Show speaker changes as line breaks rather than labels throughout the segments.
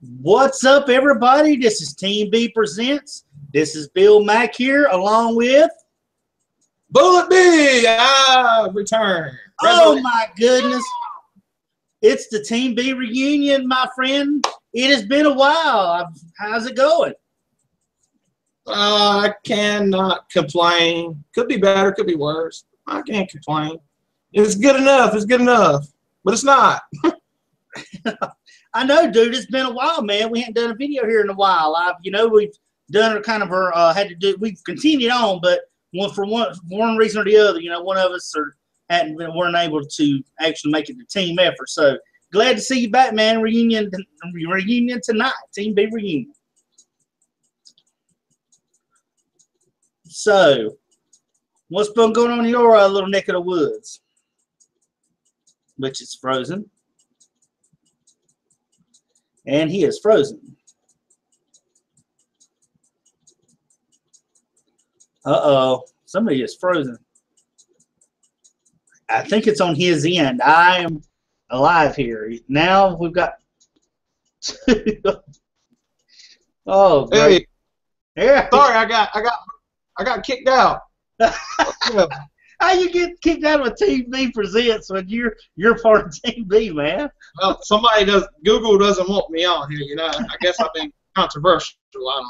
What's up, everybody? This is Team B Presents. This is Bill Mack here, along with
Bullet B. I've returned.
Oh my goodness! It's the Team B reunion, my friend. It has been a while. How's it going?
I cannot complain. Could be better, could be worse. I can't complain. It's good enough. It's good enough, but it's not.
I know, dude. It's been a while, man. We haven't done a video here in a while. We've done kind of we've continued on, but for one reason or the other, one of us weren't able to actually make it a team effort. So glad to see you back, man. Reunion tonight, Team B reunion. So, what's been going on in your little neck of the woods? Which is frozen. And he is frozen. Uh-oh. Somebody is frozen. I think it's on his end. I am alive here. Now we've got Oh, great.
Hey. Yeah. Sorry, I got kicked out.
How you get kicked out of a Team B Presents when you're part of Team B, man?
Well, Google doesn't want me on here, I guess I've been controversial. I don't know.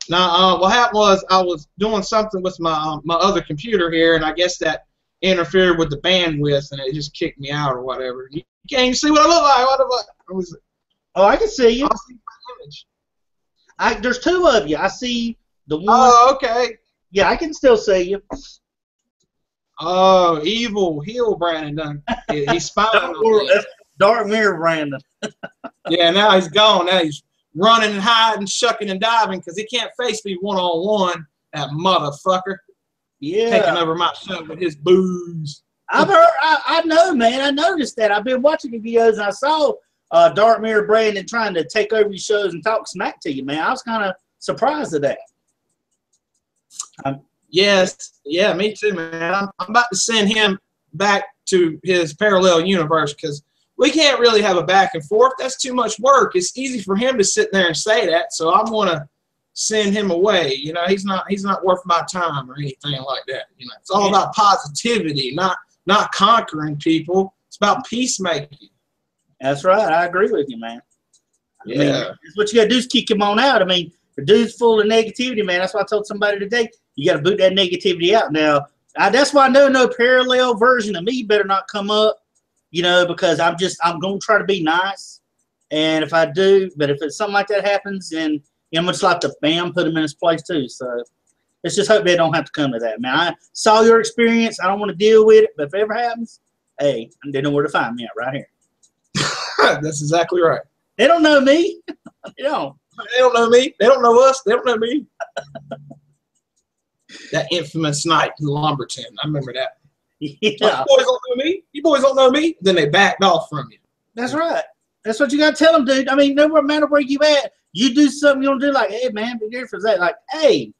Now, what happened was I was doing something with my other computer here, and I guess that interfered with the bandwidth, and it just kicked me out or whatever. You can't even see what I look like.
Oh, I can see you.
I see my image.
There's two of you. I see the one.
Oh, okay.
Yeah, I can still see you.
Oh, evil heel Brandon. He's spying on me.
Dark Mirror Brandon.
Yeah, now he's gone. Now he's running and hiding, shucking and diving because he can't face me one-on-one, that motherfucker.
Yeah.
Taking over my show with his booze.
I know, man. I noticed that. I've been watching the videos, and I saw Dark Mirror Brandon trying to take over your shows and talk smack to you, man. I was kind of surprised at that.
Yes, yeah, me too, man. I'm about to send him back to his parallel universe because we can't really have a back and forth. That's too much work. It's easy for him to sit there and say that, so I'm gonna send him away. He's not worth my time or anything like that. It's all about positivity, not conquering people. It's about peacemaking.
That's right. I agree with you, man.
Yeah.
I mean, that's what you gotta do is kick him on out. I mean, the dude's full of negativity, man. That's why I told somebody today. You got to boot that negativity out. Now, that's why I know no parallel version of me better not come up, because I'm going to try to be nice. And if I do, but if it's something like that happens, then I'm just like to bam, put him in his place too. So let's just hope they don't have to come to that, man. I saw your experience. I don't want to deal with it, but if it ever happens, hey, they know where to find me at right here.
That's exactly right.
They don't know me. They don't.
They don't know me. They don't know us. They don't know me. That infamous night in Lumberton. I remember that.
Yeah.
You boys don't know me. You boys don't know me. Then they backed off from you.
That's right. That's what you got to tell them, dude. I mean, no matter where you at, you do something you don't do, like, hey, man, be here for that. Like, hey,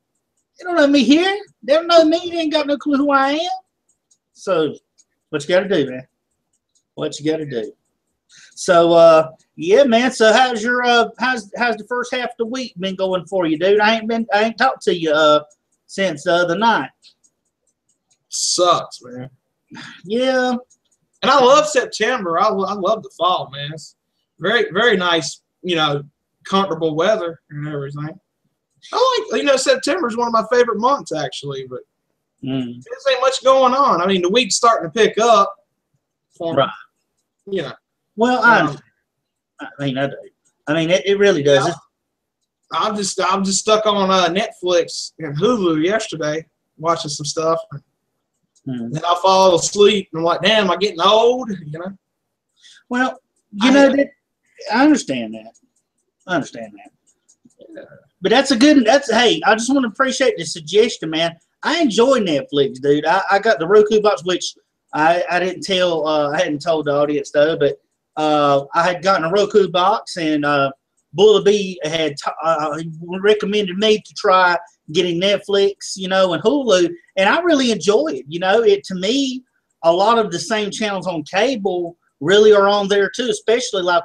they don't know me here. They don't know me. They ain't got no clue who I am. So, what you got to do, man? What you got to do? So, yeah, man. So, how's your how's the first half of the week been going for you, dude? I ain't talked to you since the night.
Sucks, man.
Yeah.
And I love September. I love the fall, man. It's very, very nice, comfortable weather and everything. I like, September is one of my favorite months, actually, but there's ain't much going on. I mean, the week's starting to pick up for me.
Right. Well, I mean, it really does.
Yeah. I'm just stuck on Netflix and Hulu yesterday, watching some stuff. Then I fall asleep, and I'm like, damn, am I getting old?
Well, I understand that.
Yeah.
But hey, I just want to appreciate the suggestion, man. I enjoy Netflix, dude. I got the Roku box, which I hadn't told the audience though, but I had gotten a Roku box, and Bullet B had recommended me to try getting Netflix, and Hulu, and I really enjoy it. To me, a lot of the same channels on cable really are on there too, especially like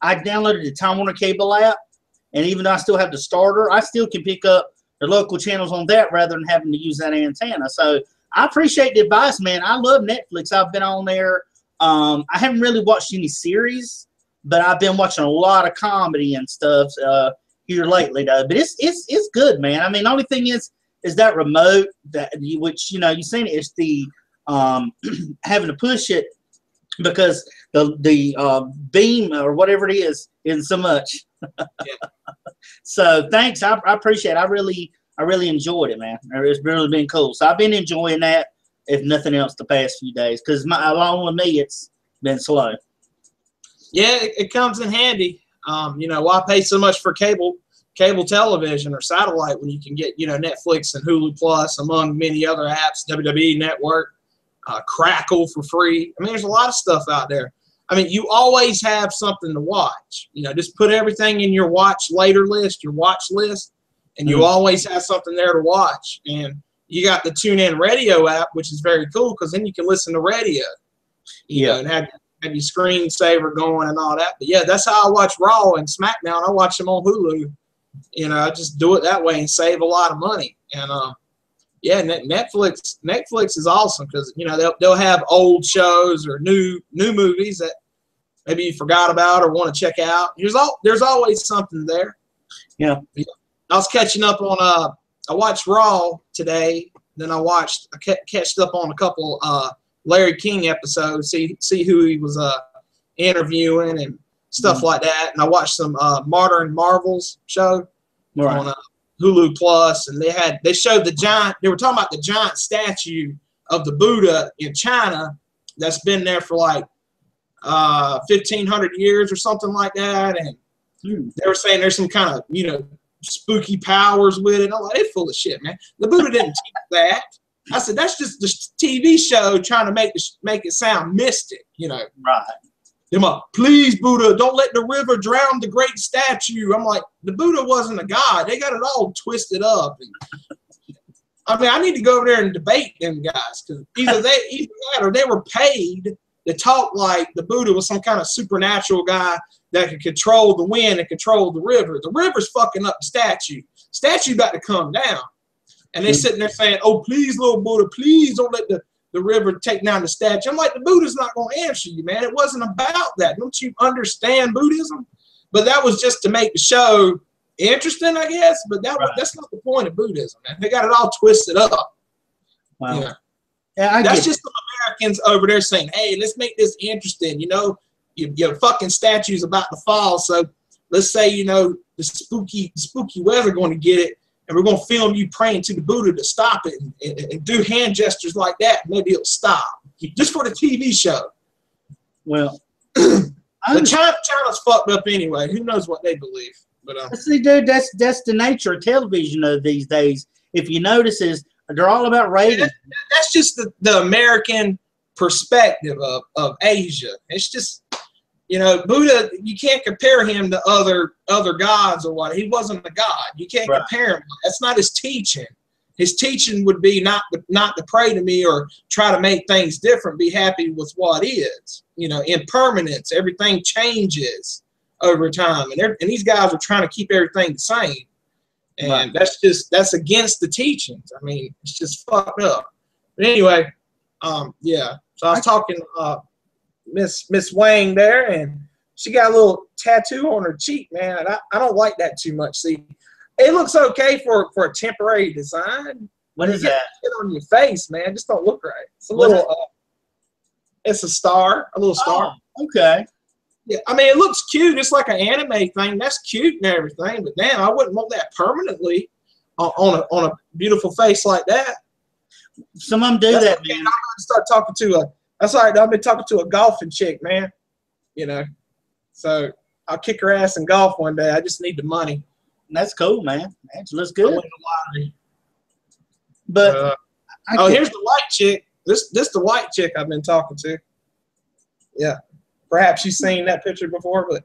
I downloaded the Time Warner Cable app, and even though I still have the starter, I still can pick up the local channels on that rather than having to use that antenna. So I appreciate the advice, man. I love Netflix. I've been on there. I haven't really watched any series, but I've been watching a lot of comedy and stuff here lately, though. But it's good, man. I mean, the only thing is that remote which you've seen it. It's the having to push it because the beam or whatever it is isn't so much.
Yeah.
So thanks. I appreciate it. I really enjoyed it, man. It's really been cool. So I've been enjoying that, if nothing else, the past few days. Because along with me, it's been slow.
Yeah, it comes in handy. Why pay so much for cable television or satellite when you can get, Netflix and Hulu Plus, among many other apps, WWE Network, Crackle for free. I mean, there's a lot of stuff out there. I mean, you always have something to watch. Just put everything in your watch list, and you always have something there to watch. And you got the TuneIn Radio app, which is very cool because then you can listen to radio, and have your screensaver going and all that. But yeah, that's how I watch Raw and SmackDown. I watch them on Hulu. I just do it that way and save a lot of money. And yeah, Netflix is awesome because they'll have old shows or new movies that maybe you forgot about or want to check out. There's always something there.
Yeah.
I was catching up on I watched Raw today. Then I catched up on a couple Larry King episodes. See who he was interviewing and stuff like that. And I watched some Modern Marvels show on Hulu Plus, and they showed the giant. They were talking about the giant statue of the Buddha in China that's been there for like 1,500 years or something like that. And they were saying there's some kind of spooky powers with it. I'm like, they're full of shit, man. The Buddha didn't teach that. I said that's just the TV show trying to make it sound mystic,
Right.
They're like, please, Buddha, don't let the river drown the great statue. I'm like, the Buddha wasn't a god. They got it all twisted up. I mean, I need to go over there and debate them guys because either that or they were paid to talk like the Buddha was some kind of supernatural guy that could control the wind and control the river. The river's fucking up the statue. Statue got to come down. And they're sitting there saying, oh, please, little Buddha, please don't let the river take down the statue. I'm like, the Buddha's not going to answer you, man. It wasn't about that. Don't you understand Buddhism? But that was just to make the show interesting, I guess. But that's not the point of Buddhism, man. They got it all twisted up.
Wow.
Yeah, that's just some Americans over there saying, hey, let's make this interesting. Your fucking statue's about to fall. So let's say, the spooky weather going to get it. And we're going to film you praying to the Buddha to stop it and do hand gestures like that. Maybe it'll stop. Just for the TV show.
Well,
China's fucked up anyway. Who knows what they believe? But
see, dude, that's the nature of television these days. If you notice, they're all about ratings.
That's just the American perspective of Asia. It's just, Buddha, you can't compare him to other gods or what. He wasn't a god. You can't compare him. That's not his teaching. His teaching would be not to pray to me or try to make things different. Be happy with what is. Impermanence. Everything changes over time, and these guys are trying to keep everything the same. And that's against the teachings. I mean, it's just fucked up. But anyway, yeah. So I was talking Miss Wang there, and she got a little tattoo on her cheek, man. And I don't like that too much. See, it looks okay for a temporary design.
What is that?
Get on your face, man. Just don't look right. It's a little. It's a star, a little star.
Oh, okay.
Yeah, I mean, it looks cute. It's like an anime thing. That's cute and everything. But damn, I wouldn't want that permanently on a beautiful face like that.
Some of them do that, man.
I'm gonna start talking to That's all right. I've been talking to a golfing chick, man. So I'll kick her ass in golf one day. I just need the money.
That's cool, man. That looks good.
I win the lottery.
But
here's the white chick. This the white chick I've been talking to. Yeah. Perhaps you've seen that picture before, but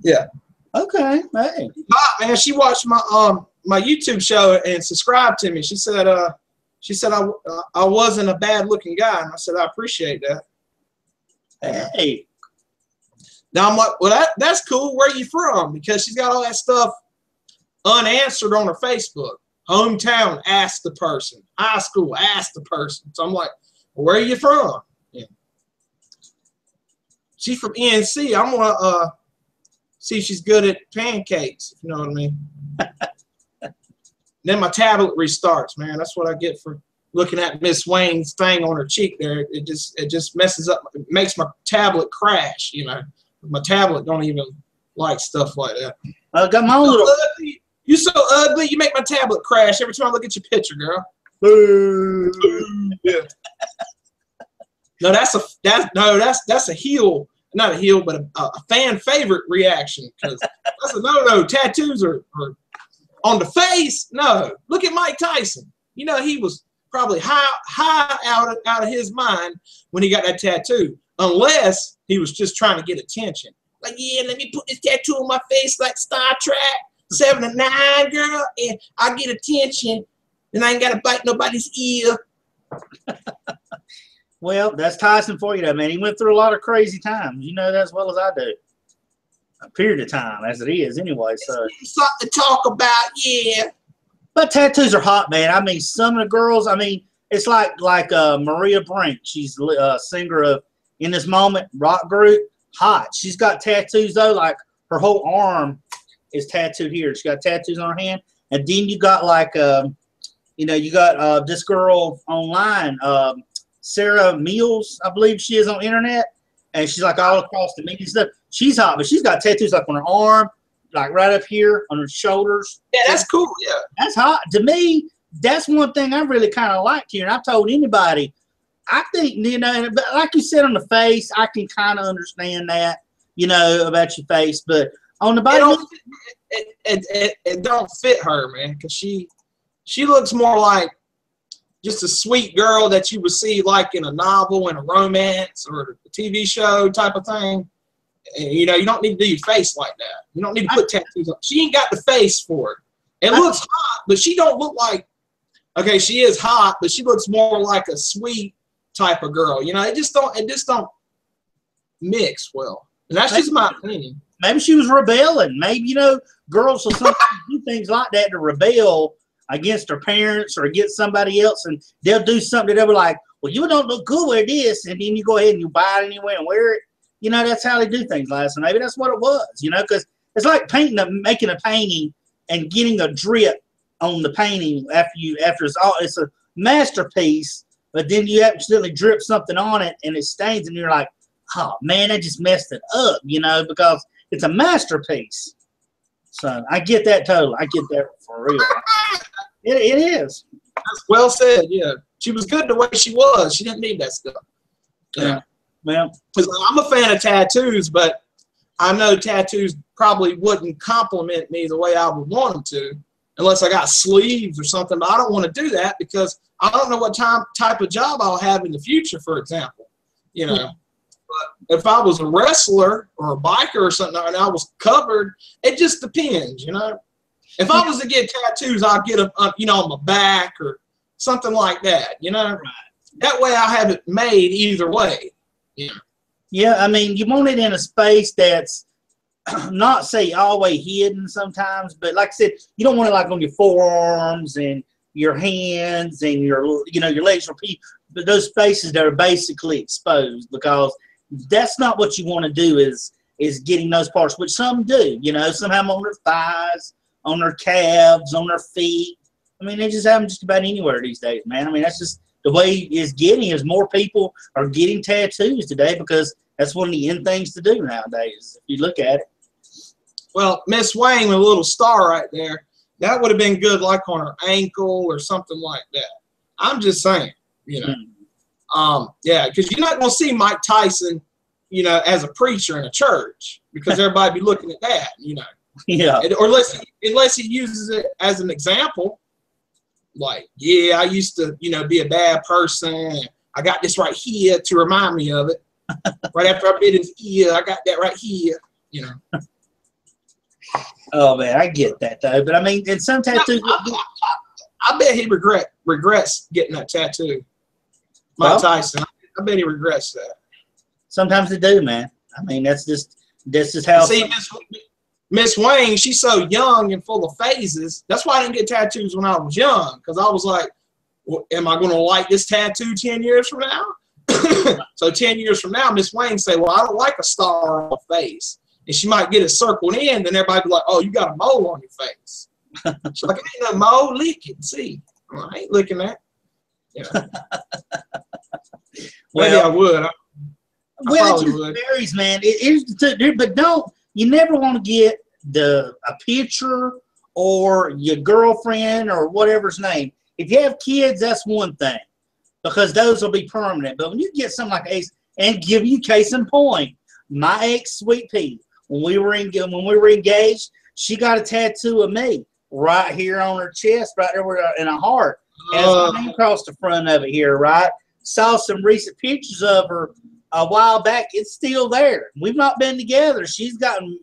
yeah.
Okay. Hey.
Man, she watched my YouTube show and subscribed to me. She said I wasn't a bad looking guy, and I said I appreciate that.
Hey.
Now I'm like, well, that's cool. Where are you from? Because she's got all that stuff unanswered on her Facebook. Hometown, ask the person. High school, ask the person. So I'm like, well, where are you from? Yeah. She's from NC. I'm going to see if she's good at pancakes, if you know what I mean. Then my tablet restarts, man. That's what I get for looking at Miss Wayne's thing on her cheek there. It just messes up. It makes my tablet crash, you know. My tablet don't even like stuff like that.
I got my own little.
You so ugly. You make my tablet crash every time I look at your picture, girl. Yeah. No, that's a heel, not a heel, but a fan favorite reaction, because that's a no. Tattoos are on the face. No, look at Mike Tyson. You know he was probably high out of his mind when he got that tattoo, unless he was just trying to get attention. Like, yeah, let me put this tattoo on my face like Star Trek 7 and 9, girl, and I get attention, and I ain't got to bite nobody's ear.
Well, that's Tyson for you, though, man. He went through a lot of crazy times. You know that as well as I do. A period of time, as it is, anyway. So
something to talk about, yeah.
But tattoos are hot, man. I mean, some of the girls. I mean, it's like Maria Brink. She's a singer of In This Moment rock group. Hot. She's got tattoos though, like her whole arm is tattooed here. She's got tattoos on her hand, and then you got like you got this girl online, Sarah Mills, I believe she is on the internet, and she's like all across the media stuff. She's hot, but she's got tattoos like on her arm, like right up here on her shoulders.
Yeah, that's cool. Yeah,
that's hot to me. That's one thing I really kind of liked here, and I've told anybody. I think, but like you said on the face, I can kind of understand that, about your face, but on the body,
it don't fit her, man, because she looks more like just a sweet girl that you would see like in a novel, in a romance, or a TV show type of thing. And, you don't need to do your face like that. You don't need to put tattoos on. She ain't got the face for it. It looks hot, but she don't look like. Okay, she is hot, but she looks more like a sweet type of girl. It just don't mix well. And that's just my opinion.
Maybe she was rebelling. Maybe, girls will sometimes do things like that to rebel against their parents or against somebody else, and they'll do something that they'll be like, well, you don't look good with this, and then you go ahead and you buy it anyway and wear it. That's how they do things, Last. Maybe that's what it was, because it's like making a painting and getting a drip on the painting after it's a masterpiece, but then you accidentally drip something on it and it stains, and you're like, oh man, I just messed it up, because it's a masterpiece. So I get that totally. I get that for real. It is.
That's well said. Yeah, she was good the way she was. She didn't need that stuff.
Yeah. Well,
I'm a fan of tattoos, but I know tattoos probably wouldn't compliment me the way I would want them to, unless I got sleeves or something. But I don't want to do that because I don't know what type of job I'll have in the future, for example.
Yeah.
But if I was a wrestler or a biker or something and I was covered, it just depends, If I was to get tattoos, I'd get them, on my back or something like that, Right. That way I have it made either way. Yeah.
Yeah, I mean, you want it in a space that's not, say, all the way hidden sometimes, but like I said, you don't want it like on your forearms and your hands and your legs, but those spaces that are basically exposed, because that's not what you want to do is getting those parts, which some do, some have them on their thighs, on their calves, on their feet. I mean, they just have them just about anywhere these days, man. I mean, that's just the way it's getting, is more people are getting tattoos today because that's one of the in things to do nowadays, if you look at it.
Well, Miss Wayne with a little star right there, that would have been good like on her ankle or something like that. I'm just saying, Yeah, because you're not going to see Mike Tyson, as a preacher in a church, because everybody be looking at that,
Yeah.
Or unless he uses it as an example, like, yeah, I used to, be a bad person. I got this right here to remind me of it. Right after I bit his ear, I got that right here,
Oh man, I get that though. But I mean, in some tattoos,
I bet he regrets getting that tattoo. Mike Tyson. I bet he regrets that.
Sometimes they do, man. I mean, that's just This is how.
See, Miss Wayne, she's so young and full of phases. That's why I didn't get tattoos when I was young, because I was like, well, am I going to like this tattoo 10 years from now? So 10 years from now, Miss Wayne say, well, I don't like a star on my face. And she might get it circled in, then everybody be like, oh, you got a mole on your face. She's like, ain't no mole, lick it, see. Well, I ain't licking that. You know. Maybe I would.
Well, it just varies, man. It is, but you never want to get a picture or your girlfriend or whatever's name. If you have kids, that's one thing, because those will be permanent. But when you get something like Ace, and give you case in point, my ex, Sweet Pea, when we were engaged, she got a tattoo of me right here on her chest, right there in a heart, has my name across the front of it here. Right, saw some recent pictures of her a while back. It's still there. We've not been together. She's gotten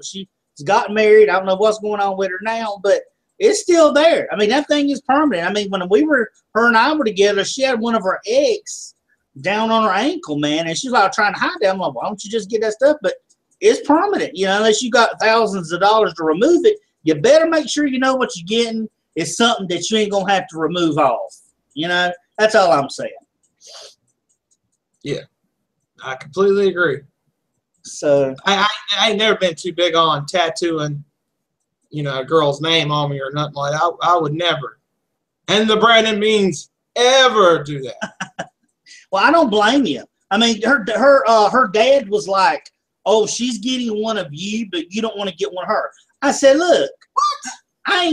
married. I don't know what's going on with her now, but it's still there. I mean, that thing is permanent. I mean, when her and I were together, she had one of her eggs down on her ankle, man, and she's like trying to hide that. I'm like, why don't you just get that stuff? But it's permanent, you know, unless you got thousands of dollars to remove it. You better make sure you know what you're getting is something that you ain't gonna have to remove off. You know, that's all I'm saying.
Yeah, I completely agree.
So
I ain't never been too big on tattooing, you know, a girl's name on me or nothing like that. I would never. And the Brandon means ever do that.
Well, I don't blame you. I mean, her dad was like, oh, she's getting one of you, but you don't want to get one of her. I said, look, I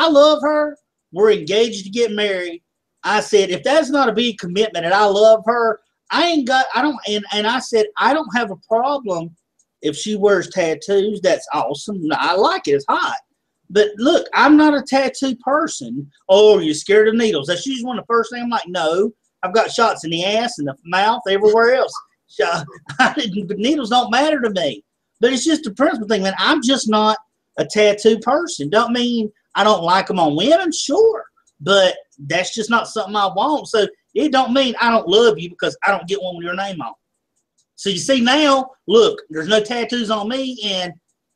love her. We're engaged to get married. I said, if that's not a big commitment and I love her, and I said, I don't have a problem if she wears tattoos. That's awesome. I like it. It's hot. But look, I'm not a tattoo person. Oh, you're scared of needles. That's usually one of the first things. I'm like, no, I've got shots in the ass and the mouth, everywhere else. Needles don't matter to me. But it's just a principle thing, man. I'm just not a tattoo person. Don't mean I don't like them on women, sure. But that's just not something I want. So it don't mean I don't love you because I don't get one with your name on. So you see now, look, there's no tattoos on me, and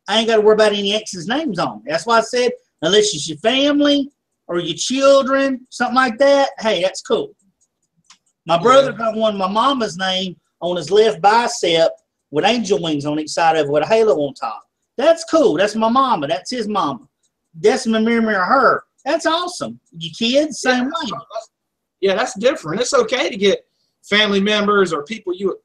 I ain't got to worry about any exes' names on me. That's why I said, unless it's your family or your children, something like that, hey, that's cool. My brother got one, my mama's name on his left bicep with angel wings on each side of it with a halo on top. That's cool. That's my mama. That's his mama. That's my mirror her. That's awesome. Your kids, same way.
Yeah, that's different. It's okay to get family members or people you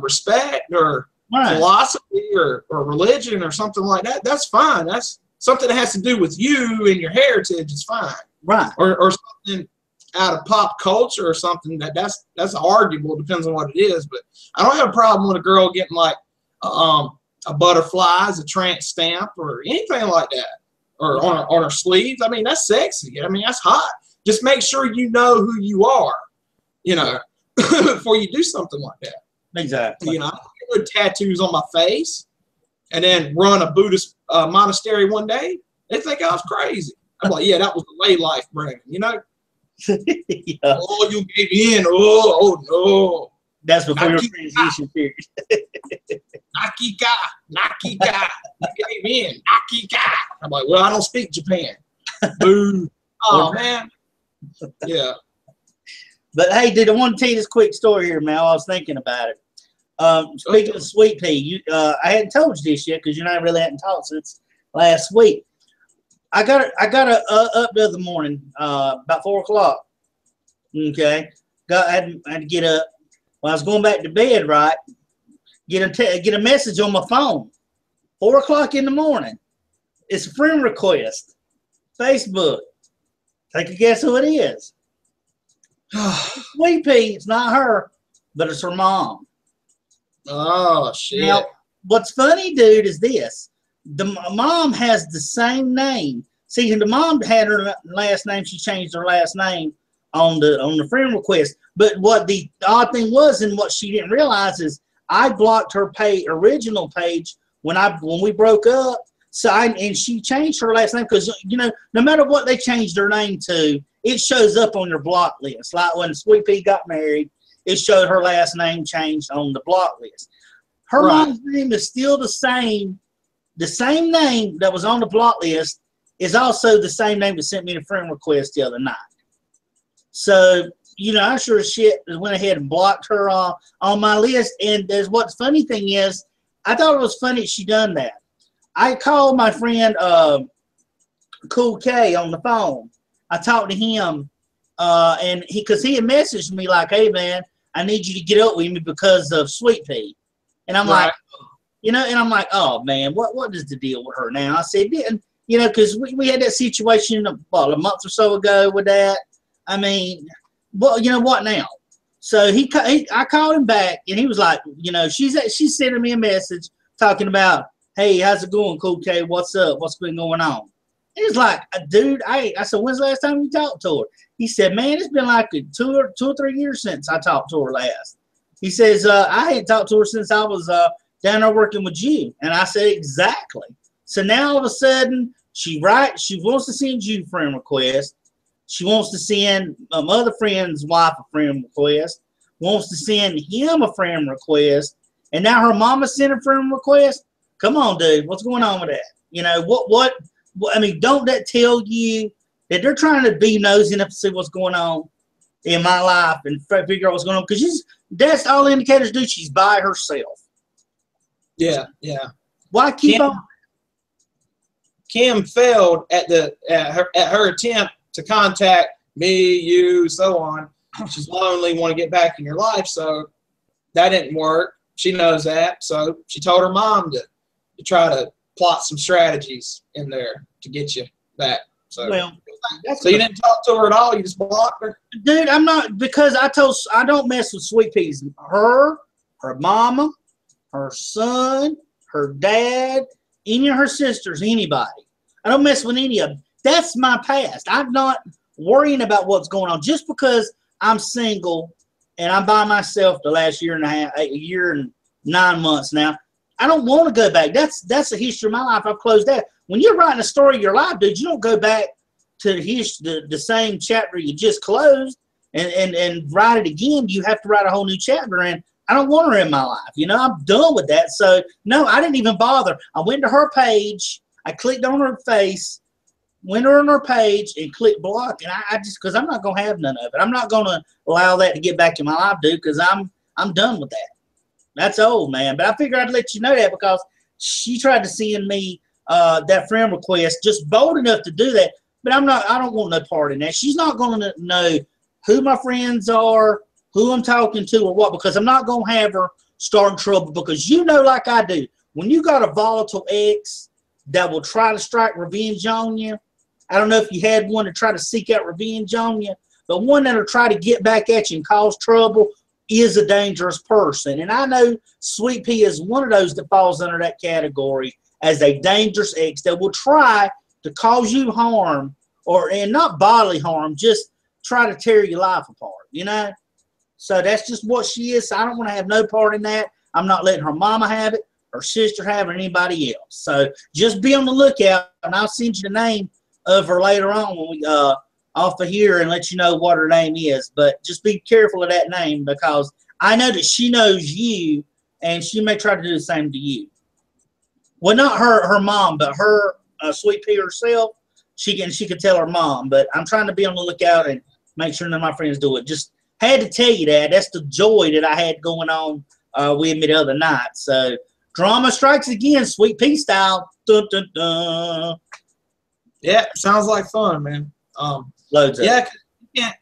respect or philosophy or religion or something like that. That's fine. That's something that has to do with you and your heritage is fine.
Right.
Or something out of pop culture or something that's arguable, depends on what it is. But I don't have a problem with a girl getting like a butterfly as a tramp stamp or anything like that, or on her sleeves. I mean, that's sexy. I mean, that's hot. Just make sure you know who you are, you know, before you do something like that.
Exactly.
You know, I put tattoos on my face and then run a Buddhist monastery one day. They think I was crazy. I'm like, yeah, that was the lay life, Brandon, you know?
Yeah.
Oh, you gave in. Oh no.
That's before your transition period.
Nakika. You gave in. Nakika. I'm like, well, I don't speak Japan. Boo. Oh, man. Yeah.
But hey, I want to tell you this quick story here, man. I was thinking about it. Speaking of Sweet Pea, I hadn't told you this yet because you and I really hadn't talked since last week. I got up the other morning, about 4 o'clock. Okay, I had to get up. When I was going back to bed, right? Get a message on my phone. 4 o'clock in the morning. It's a friend request. Facebook. Take a guess who it is. Sweet Pea. It's not her, but it's her mom.
Oh shit!
Now, what's funny, dude, is this. The mom has the same name. See, the mom had her last name. She changed her last name on the friend request. But what the odd thing was, and what she didn't realize is, I blocked her original page when we broke up. So and she changed her last name because, you know, no matter what they changed her name to, it shows up on your block list. Like when Sweet Pea got married, it showed her last name changed on the block list. Her mom's name is still the same. The same name that was on the block list is also the same name that sent me the friend request the other night. So, you know, I sure as shit went ahead and blocked her on my list. And there's what's funny thing is, I thought it was funny she done that. I called my friend Cool K on the phone. I talked to him, and because he had messaged me like, "Hey man, I need you to get up with me because of Sweet Pea," and I'm like, you know, and I'm like, "Oh man, what is the deal with her now?" I said, you know, because we had that situation about a month or so ago with that. I mean, well, you know what now? So I called him back, and he was like, you know, she's sending me a message talking about, "Hey, how's it going, Cool K? What's up? What's been going on?" He was like, "Dude," I said, "When's the last time you talked to her?" He said, "Man, it's been like two or 3 years since I talked to her last." He says, "I hadn't talked to her since I was down there working with you." And I said, "Exactly." So now all of a sudden, she wants to send you a friend request. She wants to send other friend's wife a friend request. Wants to send him a friend request. And now her mama sent a friend request. Come on, dude. What's going on with that? You know, what I mean, don't that tell you that they're trying to be nosy enough to see what's going on in my life and figure out what's going on? Because that's all indicators do. She's by herself.
Yeah, yeah.
Why keep on?
Kim failed at her attempt to contact me, you, so on. She's lonely, want to get back in your life, so that didn't work. She knows that, so she told her mom to try to plot some strategies in there to get you back. So, so you didn't talk to her at all? You just blocked her?
Dude, I'm not, because I don't mess with Sweet Peas. Her mama, her son, her dad, any of her sisters, anybody. I don't mess with any of them. That's my past. I'm not worrying about what's going on. Just because I'm single and I'm by myself the last year and a half, a year and 9 months now, I don't want to go back. That's the history of my life. I've closed that. When you're writing a story of your life, dude, you don't go back to the same chapter you just closed and write it again. You have to write a whole new chapter, and I don't want her in my life. You know, I'm done with that. So, no, I didn't even bother. I went to her page. I clicked on her face, went on her page, and clicked block. And I just, because I'm not going to have none of it. I'm not going to allow that to get back in my life, dude, because I'm done with that. That's old, man. But I figured I'd let you know that because she tried to send me that friend request, just bold enough to do that. But I don't want no part in that. She's not going to know who my friends are, who I'm talking to, or what, because I'm not going to have her start trouble. Because you know, like I do, when you got a volatile ex that will try to strike revenge on you, I don't know if you had one to try to seek out revenge on you, but one that'll try to get back at you and cause trouble is a dangerous person. And I know Sweet Pea is one of those that falls under that category as a dangerous ex that will try to cause you harm, and not bodily harm, just try to tear your life apart, you know? So that's just what she is. So I don't want to have no part in that. I'm not letting her mama have it, her sister have it, or anybody else. So just be on the lookout, and I'll send you the name of her later on when we off of here and let you know what her name is. But just be careful of that name, because I know that she knows you, and she may try to do the same to you. Well, not her mom, but her Sweet Pea herself. She could tell her mom. But I'm trying to be on the lookout and make sure none of my friends do it. Just had to tell you that. That's the joy that I had going on with me the other night. So drama strikes again, Sweet Pea style. Dun, dun, dun.
Yeah, sounds like fun, man.
Loads of it.
Yeah,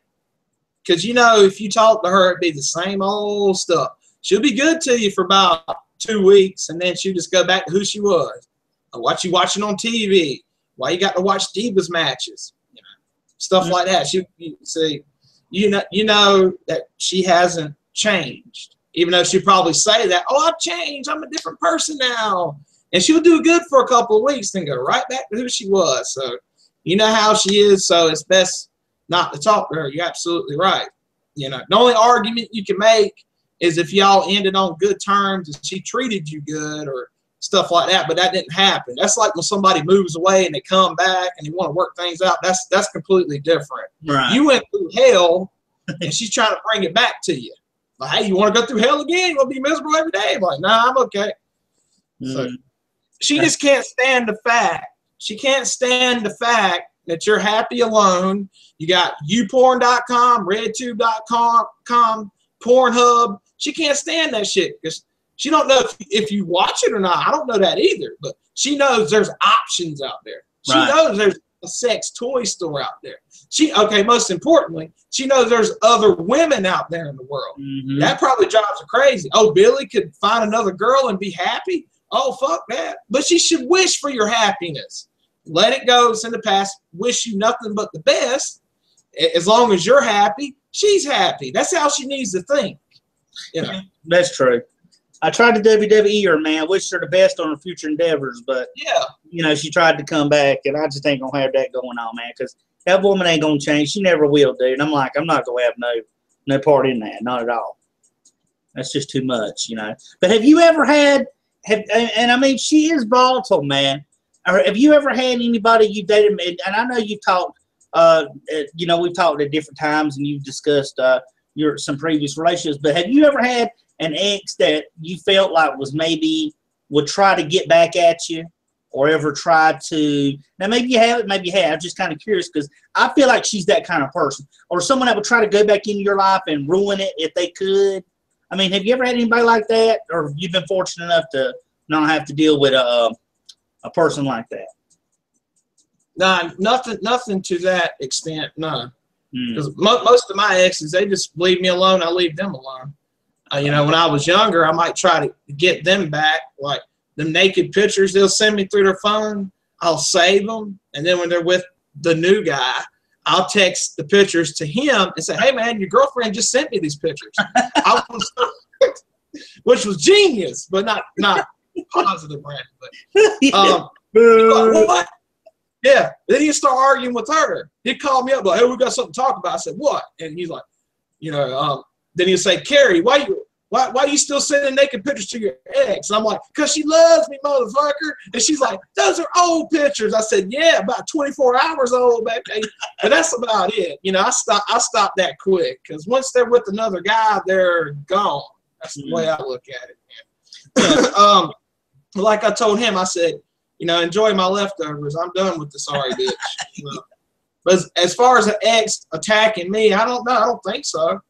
because you know, if you talk to her, it'd be the same old stuff. She'll be good to you for about 2 weeks, and then she'll just go back to who she was. What you watching on TV? Why you got to watch Divas matches? You know, stuff like that. You know that she hasn't changed, even though she probably say that. Oh, I've changed. I'm a different person now, and she'll do good for a couple of weeks, then go right back to who she was. So you know how she is. So it's best not to talk to her. You're absolutely right. You know, the only argument you can make is if y'all ended on good terms and she treated you good or stuff like that, but that didn't happen. That's like when somebody moves away and they come back and they want to work things out. That's completely different.
Right.
You went through hell and she's trying to bring it back to you. Like, hey, you want to go through hell again? You want to be miserable every day? I'm like, nah, I'm okay. So she just can't stand the fact. She can't stand the fact that you're happy alone. You got youporn.com, redtube.com, Pornhub. She can't stand that shit because she don't know if you watch it or not. I don't know that either. But she knows there's options out there. She knows there's a sex toy store out there. Most importantly, she knows there's other women out there in the world. That probably drives her crazy. Oh, Billy could find another girl and be happy? Oh, fuck that. But she should wish for your happiness. Let it go. It's in the past. Wish you nothing but the best. As long as you're happy, she's happy. That's how she needs to think. You know.
That's true. I tried to WWE her, man. Wished her the best on her future endeavors, but she tried to come back, and I just ain't gonna have that going on, man. Because that woman ain't gonna change. She never will, dude. And I'm like, I'm not gonna have no part in that, not at all. That's just too much, But have you ever had? And I mean, she is volatile, man. Or have you ever had anybody you dated? And I know you've talked. We've talked at different times, and you've discussed some previous relationships. But have you ever had an ex that you felt like would try to get back at you, or ever tried to? Now, maybe you have, maybe you have. I'm just kind of curious because I feel like she's that kind of person, or someone that would try to go back into your life and ruin it if they could. I mean, have you ever had anybody like that, or you've been fortunate enough to not have to deal with a person like that?
Nah, nothing to that extent. No, because most of my exes, they just leave me alone. I leave them alone. When I was younger, I might try to get them back. Like them naked pictures they'll send me through their phone, I'll save them, and then when they're with the new guy, I'll text the pictures to him and say, "Hey, man, your girlfriend just sent me these pictures," which was genius, but not positive, Brandon. But what? Yeah. Then he'd start arguing with her. He'd call me up like, "Hey, we got something to talk about." I said, "What?" And he's like, then he'll say, "Carrie, why you still sending naked pictures to your ex?" And I'm like, "Because she loves me, motherfucker." And she's like, "Those are old pictures." I said, "Yeah, about 24 hours old, baby." But that's about it. I stopped that quick because once they're with another guy, they're gone. That's the way I look at it, man. Like I told him, I said, enjoy my leftovers. I'm done with the sorry bitch. But as far as an ex attacking me, I don't know. I don't think so.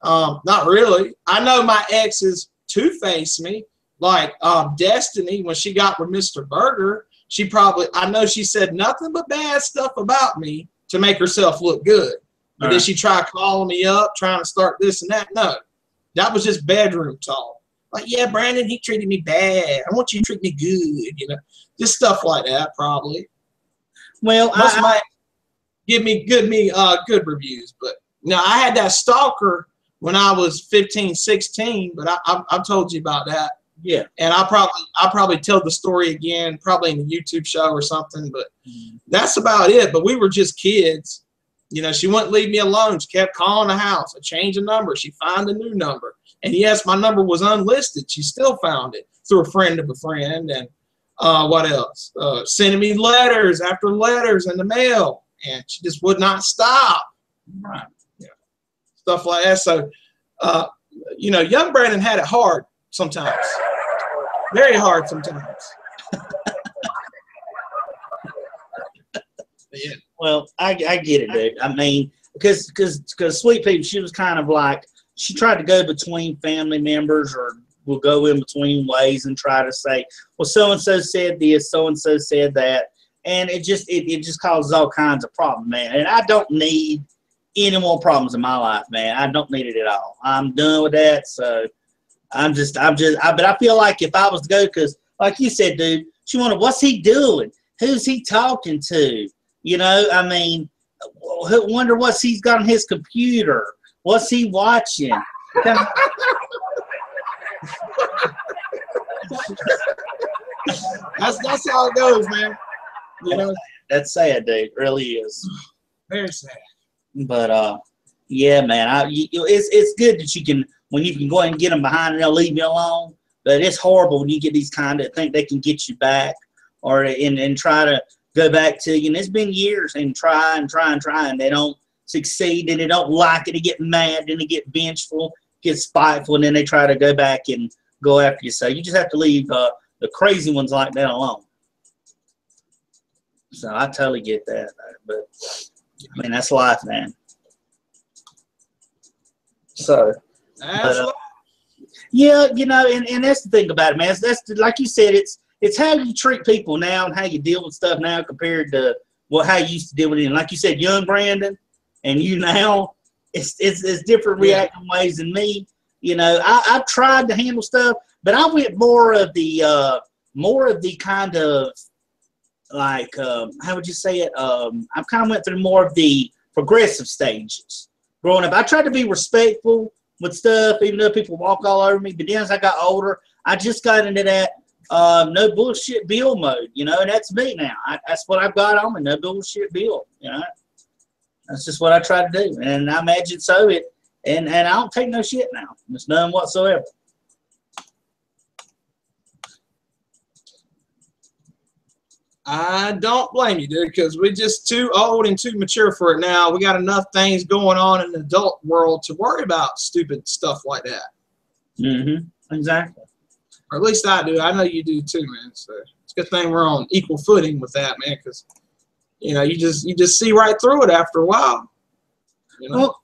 Not really. I know my exes two-face me. Like Destiny, when she got with Mr. Berger, I know she said nothing but bad stuff about me to make herself look good. But then she tried calling me up, trying to start this and that. No, that was just bedroom talk. Like, yeah, Brandon, he treated me bad. I want you to treat me good, just stuff like that, probably. Well, most of my give me good reviews, but I had that stalker when I was 15, 16, but I've told you about that. Yeah, and I'll probably tell the story again, probably in a YouTube show or something. But that's about it. But we were just kids. She wouldn't leave me alone. She kept calling the house. I changed the number. She found a new number. And yes, my number was unlisted. She still found it through a friend of a friend. And what else? Sending me letters after letters in the mail. And she just would not stop. Right. Stuff like that. So, young Brandon had it hard sometimes. Very hard sometimes. Yeah. Well,
I get it, dude. I mean, because Sweet Pea, she was kind of like, she tried to go between family members, or will go in between ways and try to say, well, so-and-so said this, so-and-so said that. And it just causes all kinds of problems, man. And I don't need any more problems in my life, man. I don't need it at all. I'm done with that. So but I feel like if I was to go, because like you said, dude, she wanted, what's he doing? Who's he talking to? I mean, wonder what he's got on his computer. What's he watching?
That's how it goes, man.
That's sad, dude. It really is.
Very sad.
But yeah, man. It's good that you can go ahead and get them behind and they'll leave you alone. But it's horrible when you get these kind that think they can get you back, or and try to go back to you. And it's been years and try and they don't succeed, and they don't like it. They get mad and they get vengeful, get spiteful, and then they try to go back and go after you. So you just have to leave the crazy ones like that alone. So I totally get that, but I mean that's life, man. So, yeah, you know, and that's the thing about it, man. That's like you said, it's how you treat people now and how you deal with stuff now compared to how you used to deal with it. And like you said, young Brandon and you now, it's different reacting ways than me. You know, I've tried to handle stuff, but I went more of the kind of like how would you say it? I kind of went through more of the progressive stages growing up. I tried to be respectful with stuff, even though people walk all over me. But then as I got older, I just got into that no bullshit Bill mode, you know, and that's me now. That's what I've got on me, no bullshit Bill, you know. That's just what I try to do, and I imagine so. And I don't take no shit now. There's none whatsoever.
I don't blame you, dude, because we're just too old and too mature for it now. We got enough things going on in the adult world to worry about stupid stuff like that.
Mm-hmm. Exactly.
Or at least I do. I know you do too, man. So it's a good thing we're on equal footing with that, man, because you know you just see right through it after a while. You know?
Well,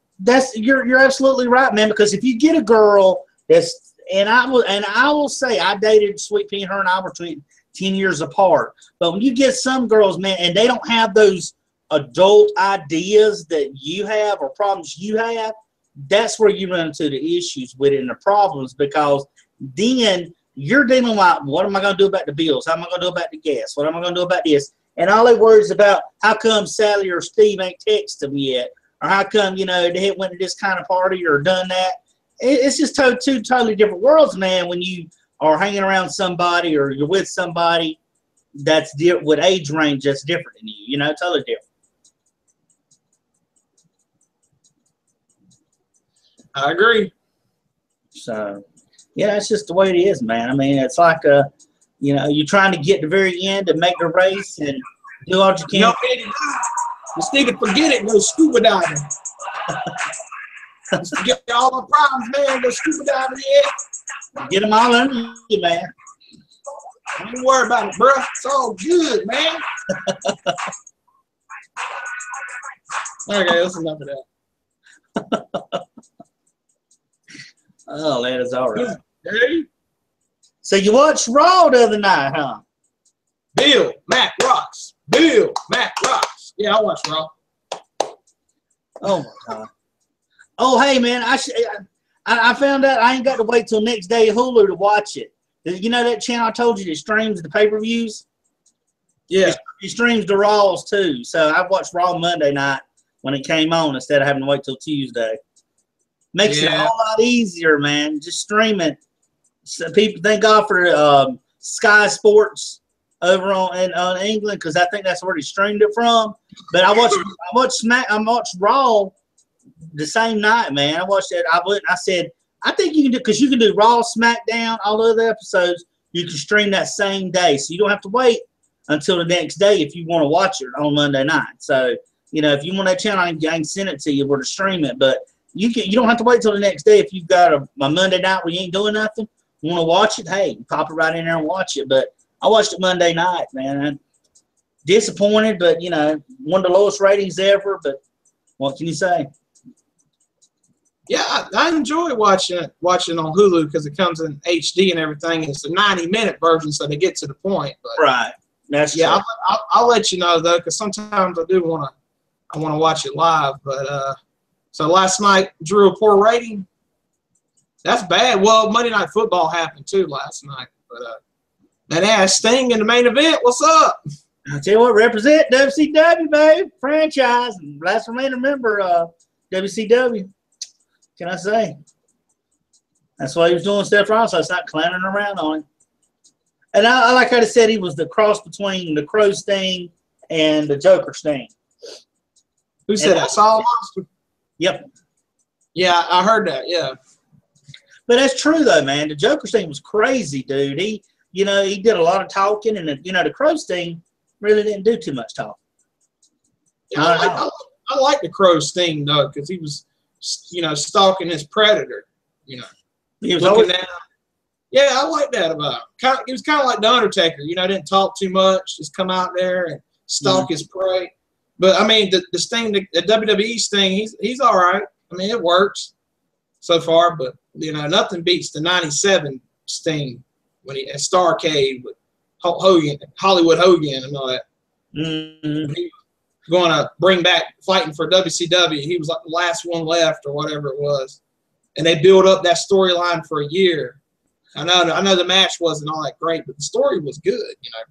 you're absolutely right, man. Because if you get a girl and I will say I dated Sweet Pea, and her and I were 10 years apart. But when you get some girls, man, and they don't have those adult ideas that you have or problems you have, that's where you run into the issues with it and the problems, because then you're dealing with, what am I going to do about the bills? How am I going to do about the gas? What am I going to do about this? And all they worries about, how come Sally or Steve ain't texted them yet? Or how come, you know, they went to this kind of party or done that? It's just two totally different worlds, man, when you are hanging around somebody or you're with somebody that's with age range that's different than you, you know, totally different.
I agree.
So, yeah, it's just the way it is, man. I mean, it's like, you know, you're trying to get to the very end and make the race and do all you can.
No, just need to forget it and go scuba diving. Just forget all the problems, man. Go scuba diving, yeah.
Get them all under you, man.
Don't worry about it, bro. It's all good, man. Okay, that's enough of that.
Oh, that is all right.
Hey.
So you watched Raw the other night, huh?
Bill, Mac rocks. Bill, Mac rocks. Yeah, I watched Raw.
Oh, my God. Oh, hey, man, I found out I ain't got to wait till next day Hulu to watch it. You know that channel I told you that streams the pay-per-views?
Yeah.
It streams the Raws, too. So I watched Raw Monday night when it came on instead of having to wait till Tuesday. Makes it a whole lot easier, man. Just stream it. So people, thank God for Sky Sports over on England, because I think that's where he streamed it from. But I watched Raw the same night, man. I watched it. I said, I think you can do, because you can do Raw, SmackDown, all the other episodes. You can stream that same day, so you don't have to wait until the next day if you want to watch it on Monday night. So, you know, if you want that channel, I can send it to you where to stream it. But you don't have to wait till the next day if you've got a Monday night where you ain't doing nothing. Want to watch it? Hey, pop it right in there and watch it. But I watched it Monday night, man. I'm disappointed, but, you know, one of the lowest ratings ever. But what can you say?
Yeah, I enjoy watching on Hulu because it comes in HD and everything. It's a 90-minute version, so they get to the point. But
right. That's
yeah.
true.
I'll let you know though, because sometimes I do want to watch it live. But so last night drew a poor rating. That's bad. Well, Monday Night Football happened too last night. But that ass Sting in the main event. What's up?
I tell you what, represent WCW, babe, franchise. Last remaining member, WCW. Can I say? That's why he was doing stuff wrong, so it's not clowning around on him. And I like how they said he was the cross between the Crow Sting and the Joker Sting.
Who said that? Saul Monster?
Yep.
Yeah, I heard that, yeah.
But that's true, though, man. The Joker Sting was crazy, dude. He did a lot of talking, and, the Crow Sting really didn't do too much talking.
Yeah, I like the Crow Sting, though, because he was, stalking his predator. You know,
he was
looking
always,
down. Yeah, I like that about him. He was kind of like the Undertaker. You know, didn't talk too much, just come out there and stalk his prey. But I mean, the Sting, the WWE Sting, he's all right. I mean, it works so far, but you know, nothing beats the '97 Sting when he at Starrcade with Hogan, Hollywood Hogan, and all that.
mm-hmm.
He was going to bring back fighting for WCW. He was like the last one left, or whatever it was, and they built up that storyline for a year. I know the match wasn't all that great, but the story was good. You know,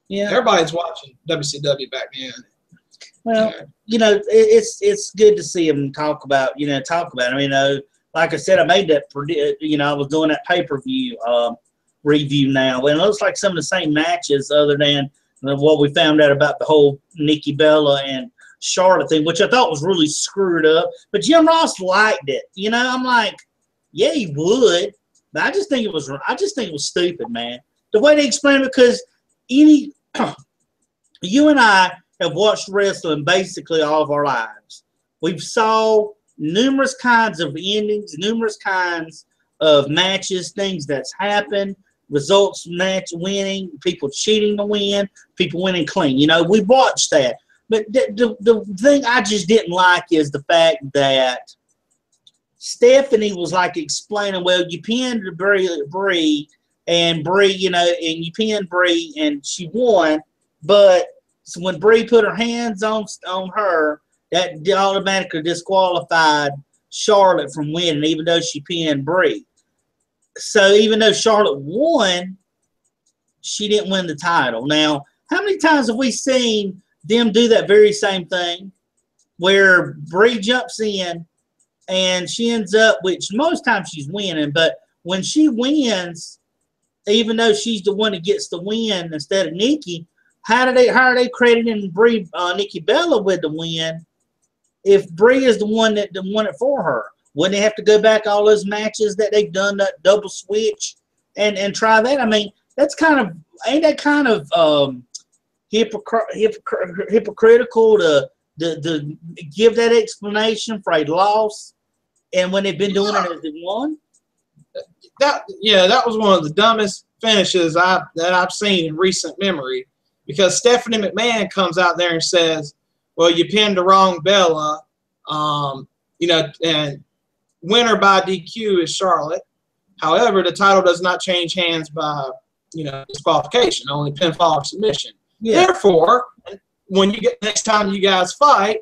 Yeah,
everybody's watching WCW back then.
Well, you know, it's good to see him talk about. I mean, like I said, I made that. I was doing that pay-per-view review now, and it looks like some of the same matches, other than what we found out about the whole Nikki Bella and Charlotte thing, which I thought was really screwed up. But Jim Ross liked it. You know, I'm like, yeah, he would. But I just think it was stupid, man. The way they explained it, because you and I have watched wrestling basically all of our lives. We've saw numerous kinds of endings, numerous kinds of matches, things that's happened, results, match winning, people cheating to win, people winning clean. You know, we've watched that. But the thing I just didn't like is the fact that Stephanie was like explaining, well, you pinned Brie, and Brie, you know, and you pinned Brie, and she won. But so when Brie put her hands on her, that automatically disqualified Charlotte from winning, even though she pinned Brie. So even though Charlotte won, she didn't win the title. Now, how many times have we seen them do that very same thing, where Brie jumps in and she ends up, which most times she's winning, but when she wins, even though she's the one that gets the win instead of Nikki, how are they crediting Brie, Nikki Bella with the win if Brie is the one that won it for her? Wouldn't they have to go back all those matches that they've done, that double switch, and try that? I mean, ain't that kind of hypocritical to give that explanation for a loss, and when they've been doing it as they won?
That was one of the dumbest finishes that I've seen in recent memory, because Stephanie McMahon comes out there and says, well, you pinned the wrong Bella, you know, and winner by DQ is Charlotte. However, the title does not change hands by, you know, disqualification, only pinfall or submission. Yeah. Therefore, when you get next time you guys fight,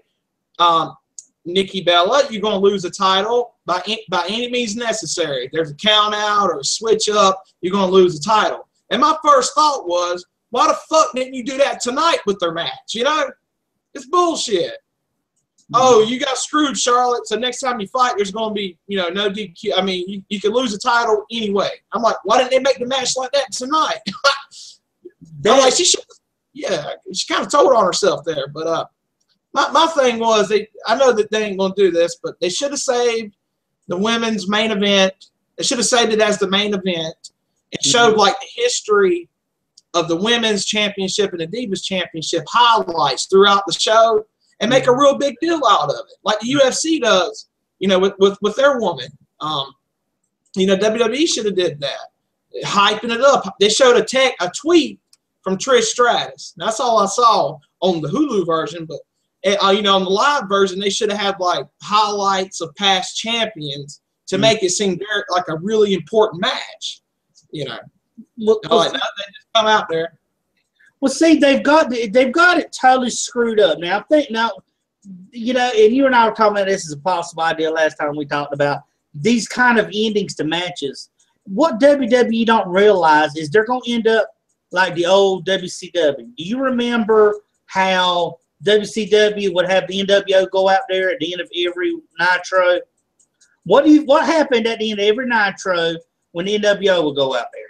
Nikki Bella, you're going to lose the title by any means necessary. There's a count out or a switch up, you're going to lose the title. And my first thought was, why the fuck didn't you do that tonight with their match? You know, it's bullshit. Oh, you got screwed, Charlotte. So next time you fight, there's going to be, you know, no DQ. I mean, you could lose the title anyway. I'm like, why didn't they make the match like that tonight? I'm like, she kind of told on herself there. But my thing was, I know that they ain't going to do this, but they should have saved the women's main event. They should have saved it as the main event and showed like the history of the women's championship and the Divas championship highlights throughout the show, and make a real big deal out of it, like the UFC does, you know, with their woman. You know, WWE should have did that, hyping it up. They showed a tweet from Trish Stratus. That's all I saw on the Hulu version, but you know, on the live version, they should have had like highlights of past champions to make it seem like a really important match. You know, they just come out there.
Well, see, they've got it totally screwed up. Now, I think you know, and you and I were talking about this as a possible idea last time we talked about these kind of endings to matches. What WWE don't realize is they're going to end up like the old WCW. Do you remember how WCW would have the NWO go out there at the end of every Nitro? What happened at the end of every Nitro when the NWO would go out there?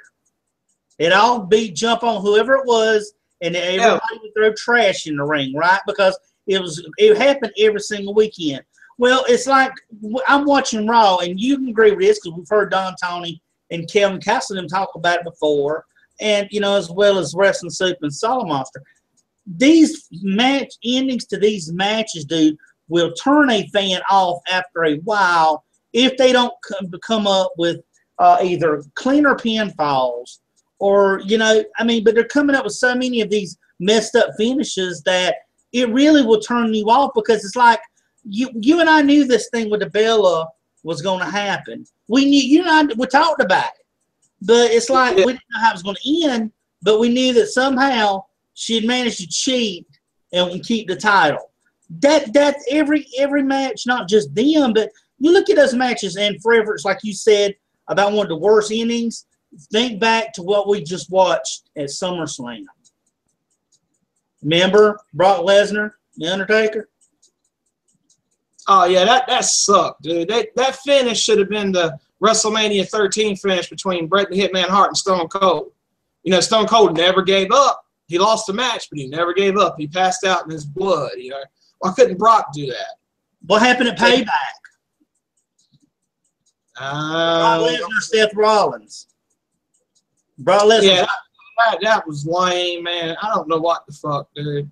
It all jump on whoever it was, and everybody would throw trash in the ring, right? Because it happened every single weekend. Well, it's like I'm watching Raw, and you can agree with this because we've heard Don Tony and Kevin Castleton talk about it before, and you know, as well as Wrestling Soup and Solid Monster. These endings to these matches, dude, will turn a fan off after a while, if they don't come up with either cleaner pinfalls or, you know, I mean, but they're coming up with so many of these messed up finishes that it really will turn you off, because it's like you and I knew this thing with the Bella was going to happen. We knew, you and I, we talked about it, but it's like we didn't know how it was going to end, but we knew that somehow she had managed to cheat and keep the title. That's every match, not just them, but you look at those matches, and forever, it's like you said about one of the worst innings. Think back to what we just watched at SummerSlam. Remember Brock Lesnar, The Undertaker?
Oh, yeah, that sucked, dude. That finish should have been the WrestleMania 13 finish between Bret the Hitman Hart and Stone Cold. You know, Stone Cold never gave up. He lost the match, but he never gave up. He passed out in his blood, you know. Why couldn't Brock do that?
What happened at Payback? Brock Lesnar, Seth Rollins. Brock Lesnar.
Yeah, that was lame, man. I don't know what the fuck, dude.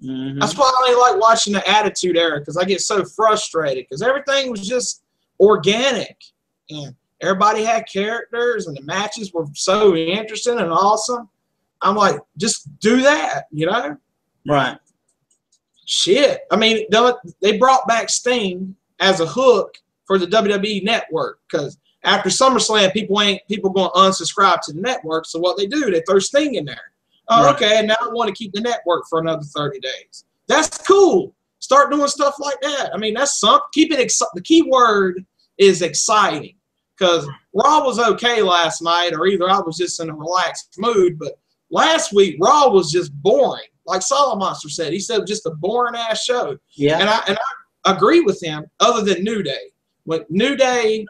Mm-hmm.
That's why I only like watching the Attitude Era, because I get so frustrated, because everything was just organic. And everybody had characters, and the matches were so interesting and awesome. I'm like, just do that, you know?
Right.
Shit. I mean, they brought back Sting as a hook for the WWE Network, because after SummerSlam, people going to unsubscribe to the network. So what they do, they throw Sting in there. Oh,
right.
Okay, and now I want to keep the network for another 30 days. That's cool. Start doing stuff like that. I mean, that's something. Keep it the key word is exciting, because Raw was okay last night, or either I was just in a relaxed mood, but last week Raw was just boring. Like Solomonster said, he said it was just a boring-ass show.
Yeah.
And I agree with him, other than New Day. When New Day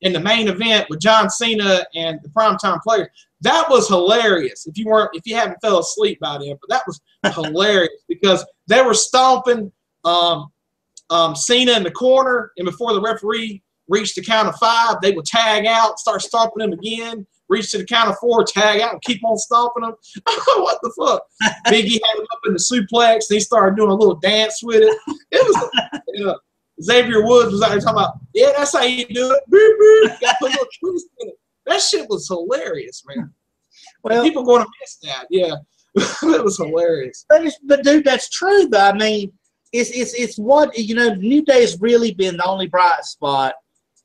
in the main event with John Cena and the Primetime Players, that was hilarious. If you haven't fell asleep by then, but that was hilarious, because they were stomping Cena in the corner, and before the referee reached the count of 5, they would tag out, start stomping him again, reach to the count of 4, tag out, and keep on stomping him. What the fuck? Biggie had him up in the suplex, and he started doing a little dance with it. It was, you know, Xavier Woods was out there talking about, yeah, that's how you do it. Boop, boop. You gotta put a little twist in it. That shit was hilarious, man. Well, people going to miss that. Yeah, it was hilarious.
But dude, that's true. Though. I mean, it's what, you know. New Day's really been the only bright spot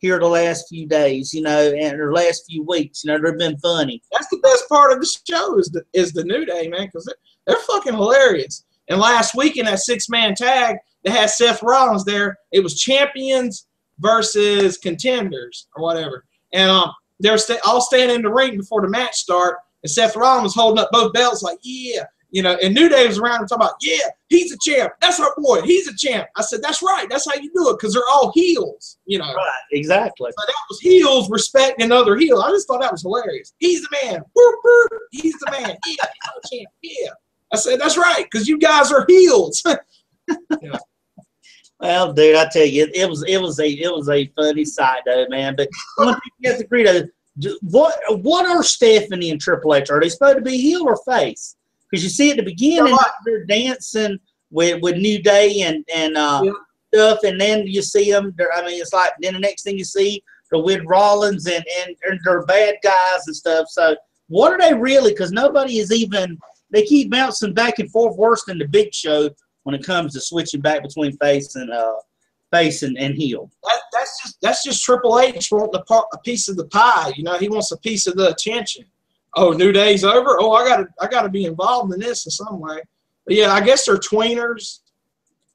here the last few days, you know, and the last few weeks. You know, they've been funny.
That's the best part of the show is the New Day, man, because they're fucking hilarious. And last week in that 6-man tag, they had Seth Rollins there. It was champions versus contenders or whatever. And they were all standing in the ring before the match start, and Seth Rollins was holding up both belts like, yeah. You know, and New Day was around and talking about, yeah, he's a champ. That's our boy. He's a champ. I said, that's right. That's how you do it, because they're all heels, you know.
Right, exactly.
So that was heels respecting another heel. I just thought that was hilarious. He's the man. Boop, boop. He's the man. Yeah, he's our champ. Yeah. I said, that's right, because you guys are heels. Yeah.
Well, dude, I tell you, it was a funny sight, though, man. But one thing you have to agree, though, what are Stephanie and Triple H? Are they supposed to be heel or face? Because you see at the beginning, they're dancing with New Day and stuff, and then you see them. I mean, it's like then the next thing you see, they're with Rollins and they're bad guys and stuff. So what are they really? Because nobody is even. They keep bouncing back and forth worse than the Big Show when it comes to switching back between face and heel.
That's just Triple H wanting a piece of the pie. You know, he wants a piece of the attention. Oh, New Day's over. Oh, I gotta be involved in this in some way. But yeah, I guess they're tweeners.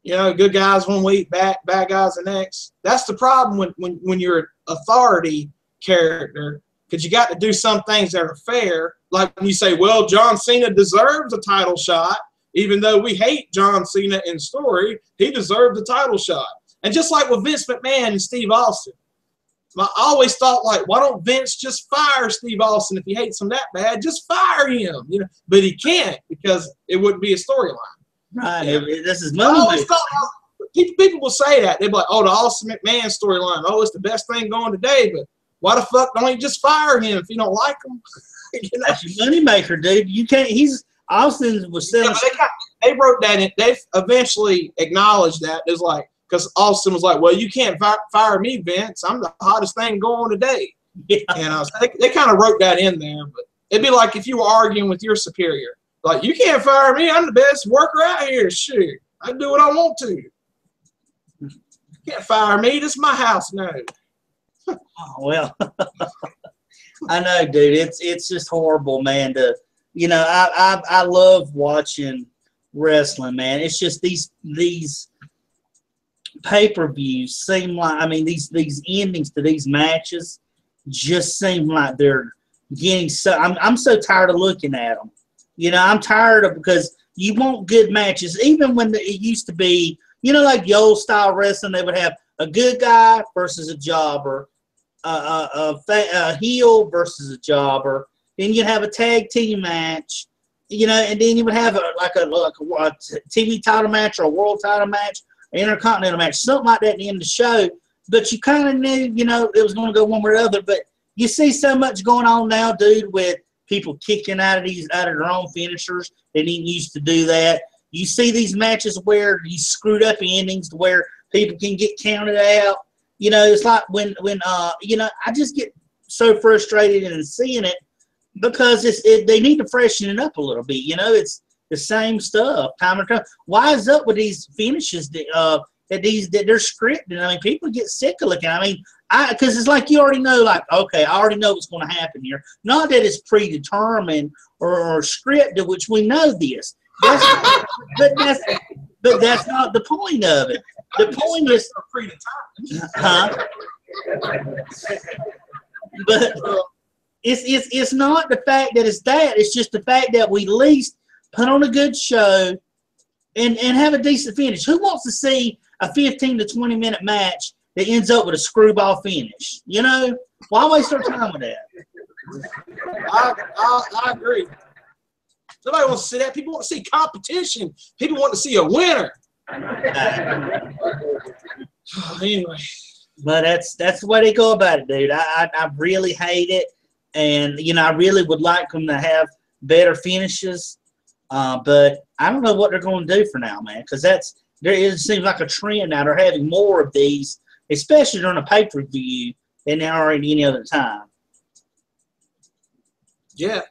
You know, good guys one week, bad guys the next. That's the problem when you're an authority character, because you got to do some things that are fair. Like when you say, well, John Cena deserves a title shot, even though we hate John Cena in story, he deserved a title shot. And just like with Vince McMahon and Steve Austin, I always thought, like, why don't Vince just fire Steve Austin if he hates him that bad? Just fire him, you know. But he can't, because it wouldn't be a storyline.
Right.
Yeah.
This is money.
I always thought people will say that. They'd be like, oh, the Austin McMahon storyline. Oh, it's the best thing going today. But why the fuck don't you just fire him if you don't like him? You know?
That's your moneymaker, dude. You can't. Austin was selling.
Yeah, they wrote that in. They eventually acknowledged that. It was like, because Austin was like, well, you can't fire me, Vince. I'm the hottest thing going today.
Yeah.
And they kind of wrote that in there. But it'd be like if you were arguing with your superior. Like, you can't fire me. I'm the best worker out here. Shoot. I do what I want to. You can't fire me. This is my house now.
Oh, well, I know, dude. It's just horrible, man. I love watching wrestling, man. It's just these pay-per-views seem like, I mean, these endings to these matches just seem like they're getting so. I'm so tired of looking at them. I'm tired of, because you want good matches. Even when it used to be, like the old style wrestling, they would have a good guy versus a jobber, a heel versus a jobber. Then you'd have a tag team match, and then you would have a TV title match or a world title match, an intercontinental match, something like that at the end of the show. But you kind of knew, it was going to go one way or the other. But you see so much going on now, dude, with people kicking out of their own finishers. They didn't used to do that. You see these matches where you screwed up endings to where people can get counted out. It's like when I just get so frustrated in seeing it, because they need to freshen it up a little bit. It's the same stuff time and time. Why is up with these finishes that they're scripted? I mean, people get sick of looking. I mean, because it's like you already know, like, okay, I already know what's going to happen here. Not that it's predetermined or scripted, which we know this. But that's not the point of it. The point is predetermined. But it's not the fact that it's that. It's just the fact that we at least put on a good show and have a decent finish. Who wants to see a 15 to 20 minute match that ends up with a screwball finish? Why waste our time with that?
I agree. Nobody wants to see that. People want to see competition. People want to see a winner. Anyway.
But that's the way they go about it, dude. I really hate it. And, I really would like them to have better finishes. But I don't know what they're going to do for now, man, because it seems like a trend now. They're having more of these, especially during a pay-per-view, than they are at any other time.
Yeah.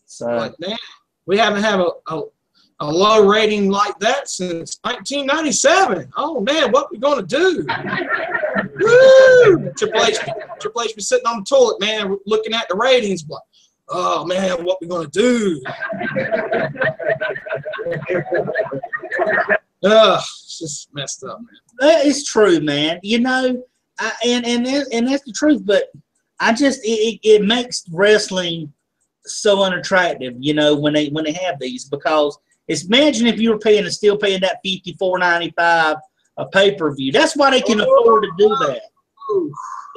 So,
like, man, we haven't had a low rating like that since 1997. Oh, man, what we going to do? Woo! Triple H be sitting on the toilet, man, looking at the ratings, but, oh, man, what we going to do? It's just messed up, man.
It's true, man. And that's the truth. But I just it makes wrestling so unattractive, when they have these, because imagine if you were still paying that $54.95 a pay-per-view. That's why they can afford to do that.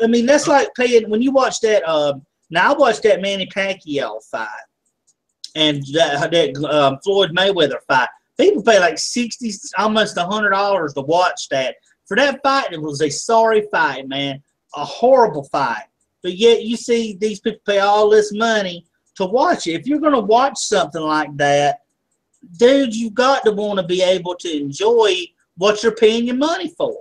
I mean, that's like paying when you watch that. Now I watched that Manny Pacquiao fight and that Floyd Mayweather fight. People pay like $60, almost $100 to watch that. For that fight, it was a sorry fight, man. A horrible fight. But yet you see these people pay all this money to watch it. If you're going to watch something like that, dude, you've got to want to be able to enjoy what you're paying your money for,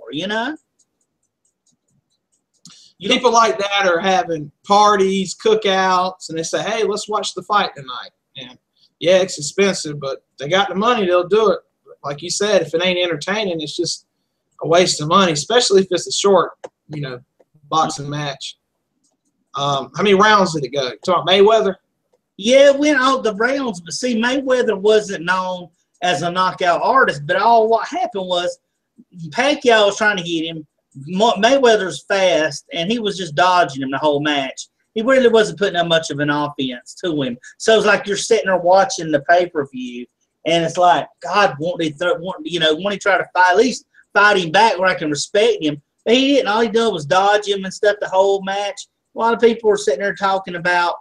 People like that are having parties, cookouts, and they say, hey, let's watch the fight tonight. And yeah, it's expensive, but they got the money, they'll do it. Like you said, if it ain't entertaining, it's just a waste of money, especially if it's a short, boxing match. How many rounds did it go? Talking Mayweather?
Yeah, it went all the rounds, but see, Mayweather wasn't known as a knockout artist, but all what happened was Pacquiao was trying to hit him. Mayweather's fast, and he was just dodging him the whole match. He really wasn't putting up much of an offense to him. So it's like you're sitting there watching the pay-per-view, and it's like, God, won't he try to fight, at least fight him back where I can respect him. But he didn't. All he did was dodge him and stuff the whole match. A lot of people were sitting there talking about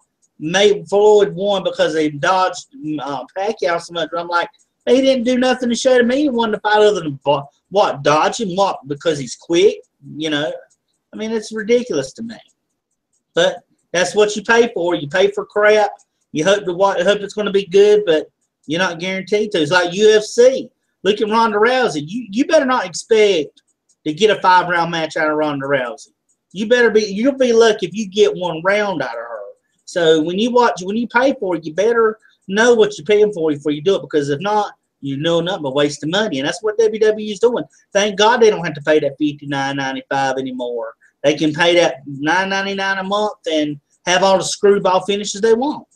Floyd won because they dodged Pacquiao so much. I'm like, he didn't do nothing to show to me he wanted to fight other than dodge him, because he's quick, I mean, it's ridiculous to me. But that's what you pay for. You pay for crap. You hope it's going to be good, but you're not guaranteed to. It's like UFC. Look at Ronda Rousey. You better not expect to get a 5-round match out of Ronda Rousey. You'll be lucky if you get 1 round out of her. So when you pay for it, you better know what you're paying for before you do it, because if not, you know nothing but wasting money. And that's what WWE is doing. Thank God they don't have to pay that $59.95 anymore. They can pay that $9.99 a month and have all the screwball finishes they want.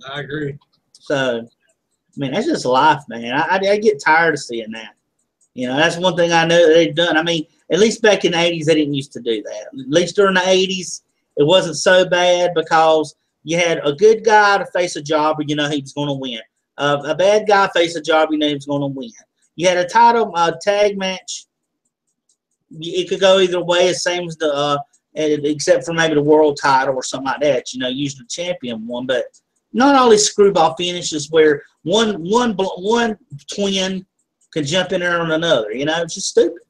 I agree.
So, I mean, that's just life, man. I get tired of seeing that. You know, that's one thing I know that they've done. I mean, at least back in the 80s, they didn't used to do that. At least during the 80s, it wasn't so bad because you had a good guy to face a jobber, you know he was going to win. A bad guy face a jobber, you know he was going to win. You had a title tag match. It could go either way, the same as the except for maybe the world title or something like that. You know, usually the champion won, but not all these screwball finishes where one twin can jump in there on another. You know, it's just stupid.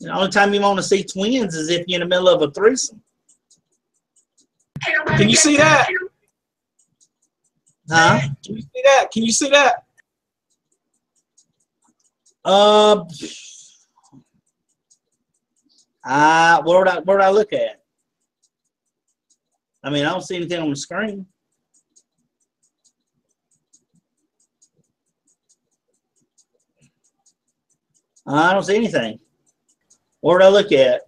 The only time you want to see twins is if you're in the middle of a threesome.
Can you see that?
Huh?
Can you see that? Can you see that?
Where would I look at? I mean, I don't see anything on the screen. I don't see anything. Where would I look at?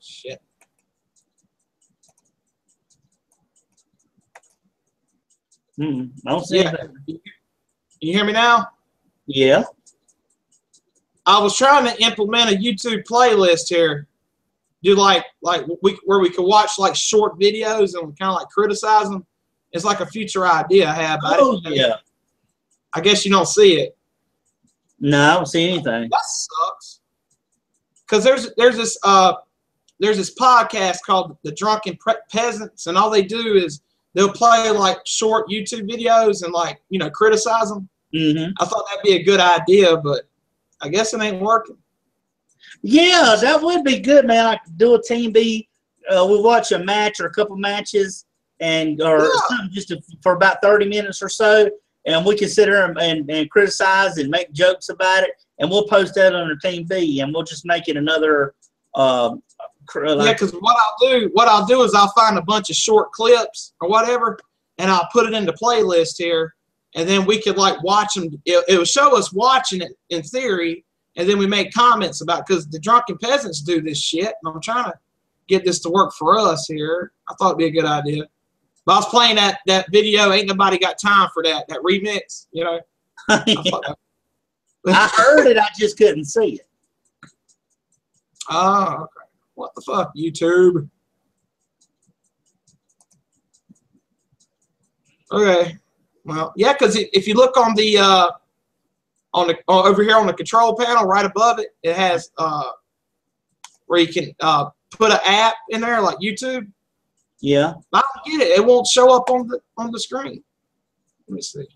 Shit.
I don't see anything.
You hear me now?
Yeah.
I was trying to implement a YouTube playlist here. Do where we could watch like short videos and kind of like criticize them. It's like a future idea I have.
Yeah.
I guess you don't see it.
No, I don't see anything.
That sucks. Because there's this podcast called The Drunken Peasants, and all they do is they'll play like short YouTube videos and like, you know, criticize them.
Mm-hmm.
I thought that'd be a good idea, but I guess it ain't working.
Yeah, that would be good, man. I could do a team B. We'll watch a match or a couple matches or something just for about 30 minutes or so, and we can sit there and criticize and make jokes about it, and we'll post that on our team B, and we'll just make it another.
Because what I'll do is I'll find a bunch of short clips or whatever, and I'll put it in the playlist here, and then we could like watch them. It will show us watching it in theory, and then we make comments about, because the Drunken Peasants do this shit, and I'm trying to get this to work for us here. I thought it'd be a good idea. But I was playing that video. Ain't nobody got time for that remix, you know.
I heard it. I just couldn't see it.
Oh, okay. What the fuck, YouTube? Okay. Well, yeah, because if you look on the over here on the control panel, right above it, it has where you can put an app in there like YouTube.
Yeah.
I don't get it. It won't show up on the screen. Let me see.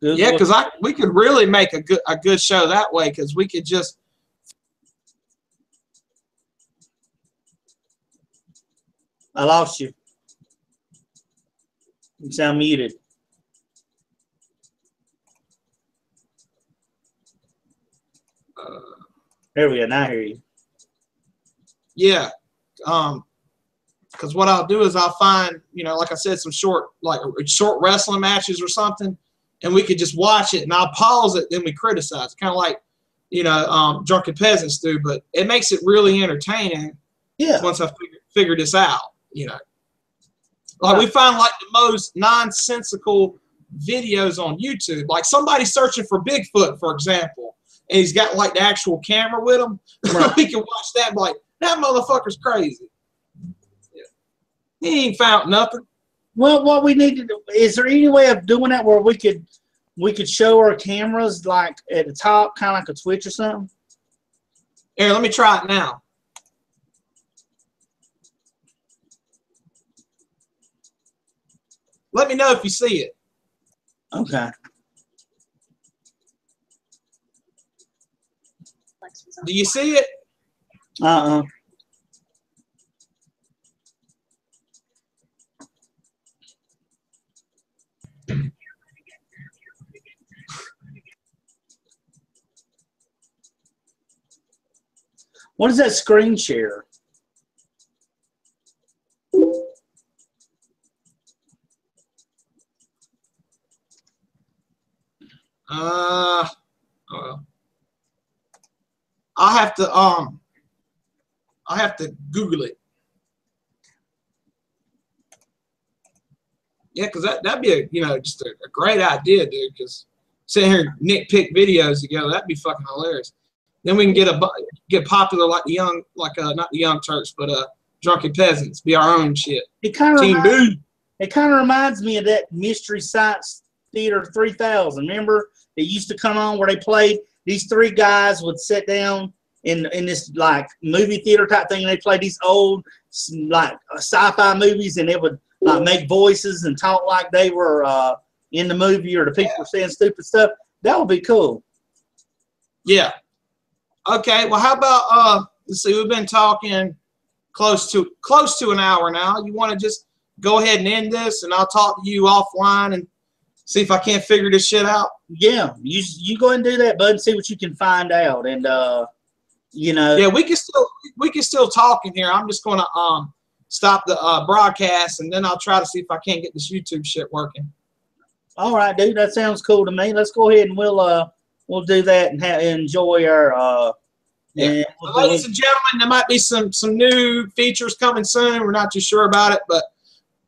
Yeah, because we could really make a good show that way, because we could just.
I lost you. You sound muted. There we go. Now I hear you.
Yeah. Because what I'll do is I'll find, you know, like I said, some short wrestling matches or something, and we could just watch it, and I'll pause it, then we criticize. Kind of like, you know, Drunken Peasants do, but it makes it really entertaining.
Yeah.
Once I figure this out, you know. Like we find like the most nonsensical videos on YouTube, like somebody searching for Bigfoot, for example, and he's got like the actual camera with him. Right. We can watch that and be like, that motherfucker's crazy. Yeah. He ain't found nothing.
Well, what we need to do, is there any way of doing that where we could show our cameras like at the top, kind of like a Twitch or something?
Here, let me try it now. Let me know if you see it.
Okay.
Do you see it?
Uh-uh. What is that screen share?
Well, I'll have to Google it. Yeah, because that'd be just a great idea, dude. Because sitting here nitpick videos together, that'd be fucking hilarious. Then we can get popular like the young, not the Young Turks, but Drunken Peasants. Be our own shit.
It kind of reminds me of that Mystery Science Theater 3000. Remember, they used to come on where they played. These three guys would sit down in this like movie theater type thing, and they played these old like sci-fi movies, and they would like make voices and talk like they were in the movie, or the people were saying stupid stuff. That would be cool.
Yeah. Okay. Well, how about let's see. We've been talking close to an hour now. You want to just go ahead and end this, and I'll talk to you offline and see if I can't figure this shit out.
Yeah, you go ahead and do that, bud, and see what you can find out. And
yeah, we can still talk in here. I'm just gonna stop the broadcast, and then I'll try to see if I can't get this YouTube shit working.
All right, dude, that sounds cool to me. Let's go ahead and we'll do that and enjoy our
yeah. Ladies and gentlemen, there might be some new features coming soon. We're not too sure about it, but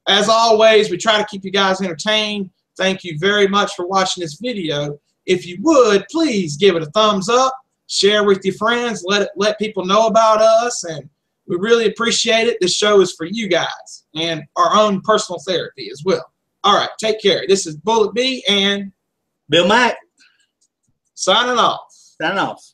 as always, we try to keep you guys entertained. Thank you very much for watching this video. If you would, please give it a thumbs up, share with your friends, let people know about us, and we really appreciate it. This show is for you guys and our own personal therapy as well. All right, take care. This is Bullet B and
Bill Mack
signing off.
Signing off.